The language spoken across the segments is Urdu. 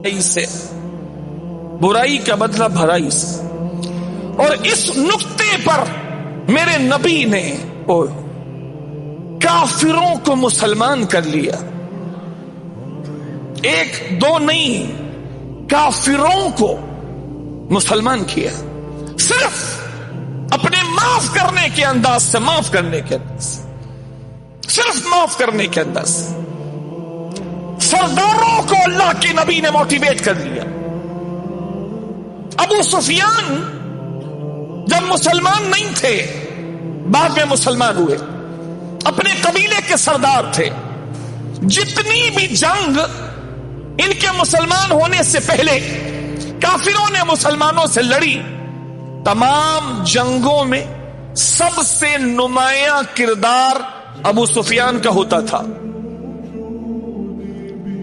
برائی سے، برائی کا بدلہ بھلائی سے. اور اس نقطے پر میرے نبی نے کافروں کو مسلمان کر لیا. ایک دو نہیں، کافروں کو مسلمان کیا، صرف اپنے معاف کرنے کے انداز سے، معاف کرنے کے انداز سے، صرف معاف کرنے کے انداز سے. سرداروں کو اللہ کے نبی نے موٹیویٹ کر دیا. ابو سفیان جب مسلمان نہیں تھے، بعد میں مسلمان ہوئے، اپنے قبیلے کے سردار تھے. جتنی بھی جنگ ان کے مسلمان ہونے سے پہلے کافروں نے مسلمانوں سے لڑی، تمام جنگوں میں سب سے نمایاں کردار ابو سفیان کا ہوتا تھا.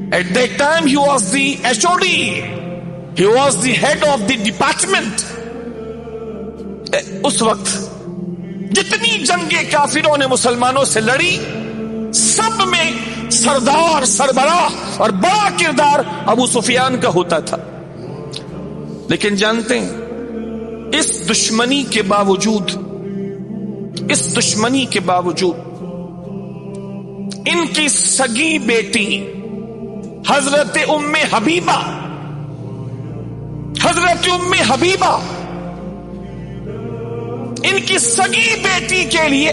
At that time he was the HOD, he was the head of the department. اس وقت جتنی جنگیں کافروں نے مسلمانوں سے لڑی، سب میں سردار، سربراہ اور بڑا کردار ابو سفیان کا ہوتا تھا. لیکن جانتے ہیں، اس دشمنی کے باوجود، اس دشمنی کے باوجود ان کی سگی بیٹی حضرت ام حبیبہ، حضرت ام حبیبہ، ان کی سگی بیٹی کے لیے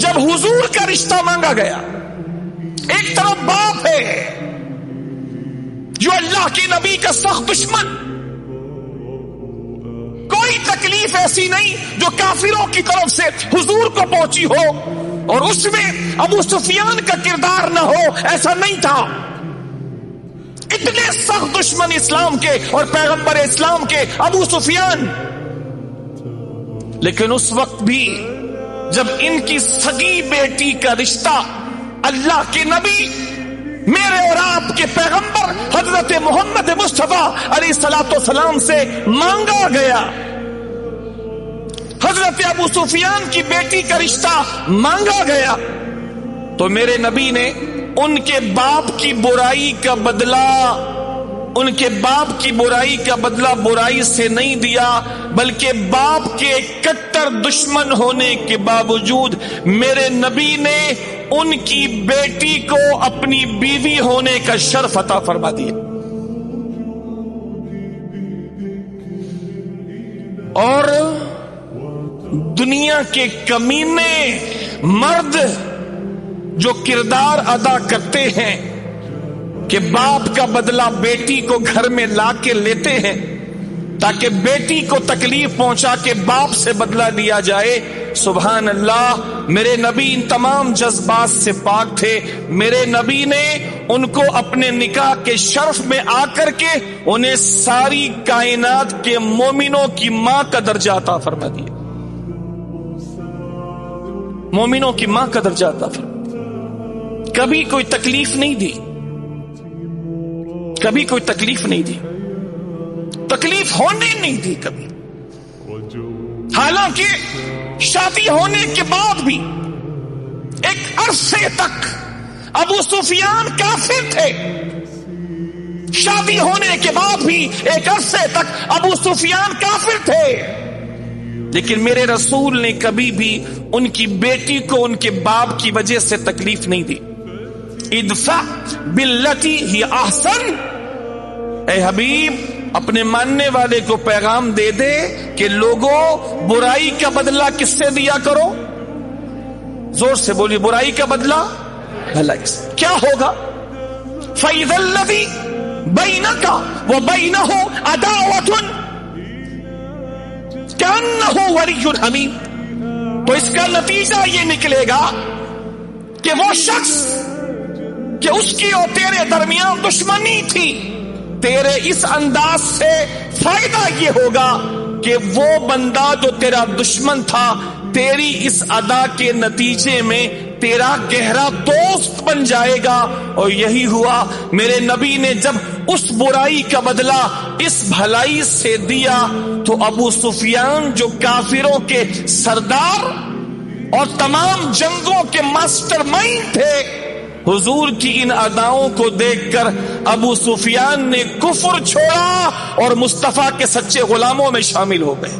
جب حضور کا رشتہ مانگا گیا، ایک طرف باپ ہے جو اللہ کے نبی کا سخت دشمن، کوئی تکلیف ایسی نہیں جو کافروں کی طرف سے حضور کو پہنچی ہو اور اس میں ابو سفیان کا کردار نہ ہو، ایسا نہیں تھا. اتنے سخت دشمن اسلام کے اور پیغمبر اسلام کے ابو سفیان. لیکن اس وقت بھی جب ان کی سگی بیٹی کا رشتہ اللہ کے نبی، میرے اور آپ کے پیغمبر حضرت محمد مصطفیٰ علیہ السلام سے مانگا گیا، حضرت ابو سفیان کی بیٹی کا رشتہ مانگا گیا، تو میرے نبی نے ان کے باپ کی برائی کا بدلہ، ان کے باپ کی برائی کا بدلہ برائی سے نہیں دیا، بلکہ باپ کے کٹر دشمن ہونے کے باوجود میرے نبی نے ان کی بیٹی کو اپنی بیوی ہونے کا شرف عطا فرما دیا. اور دنیا کے کمینے مرد جو کردار ادا کرتے ہیں کہ باپ کا بدلہ بیٹی کو گھر میں لا کے لیتے ہیں تاکہ بیٹی کو تکلیف پہنچا کے باپ سے بدلہ لیا جائے، سبحان اللہ، میرے نبی ان تمام جذبات سے پاک تھے. میرے نبی نے ان کو اپنے نکاح کے شرف میں آ کر کے انہیں ساری کائنات کے مومنوں کی ماں کا درجہ عطا فرما دیا، مومنوں کی ماں کا درجہ عطا فرما دیا. کبھی کوئی تکلیف نہیں دی، کبھی کوئی تکلیف نہیں دی، تکلیف ہونے نہیں دی کبھی. حالانکہ شادی ہونے کے بعد بھی ایک عرصے تک ابو سفیان کافر تھے، شادی ہونے کے بعد بھی ایک عرصے تک ابو سفیان کافر تھے، لیکن میرے رسول نے کبھی بھی ان کی بیٹی کو ان کے باپ کی وجہ سے تکلیف نہیں دی. ادفع باللتی ہی احسن، اے حبیب اپنے ماننے والے کو پیغام دے دے کہ لوگوں برائی کا بدلہ کس سے دیا کرو، زور سے بولیے، برائی کا بدلہ بھلائی سے. کیا ہوگا؟ فَإِذَا الَّذِي بَيْنَكَ وَبَيْنَهُ عَدَاوَةٌ كَأَنَّهُ وَلِيٌّ حَمِيمٌ. تو اس کا نتیجہ یہ نکلے گا کہ وہ شخص کہ اس کی اور تیرے درمیان دشمنی تھی، تیرے اس انداز سے فائدہ یہ ہوگا کہ وہ بندہ جو تیرا دشمن تھا، تیری اس ادا کے نتیجے میں تیرا گہرا دوست بن جائے گا. اور یہی ہوا، میرے نبی نے جب اس برائی کا بدلہ اس بھلائی سے دیا تو ابو سفیان جو کافروں کے سردار اور تمام جنگوں کے ماسٹر مائنڈ تھے، حضور کی ان اداؤں کو دیکھ کر ابو سفیان نے کفر چھوڑا اور مصطفیٰ کے سچے غلاموں میں شامل ہو گئے.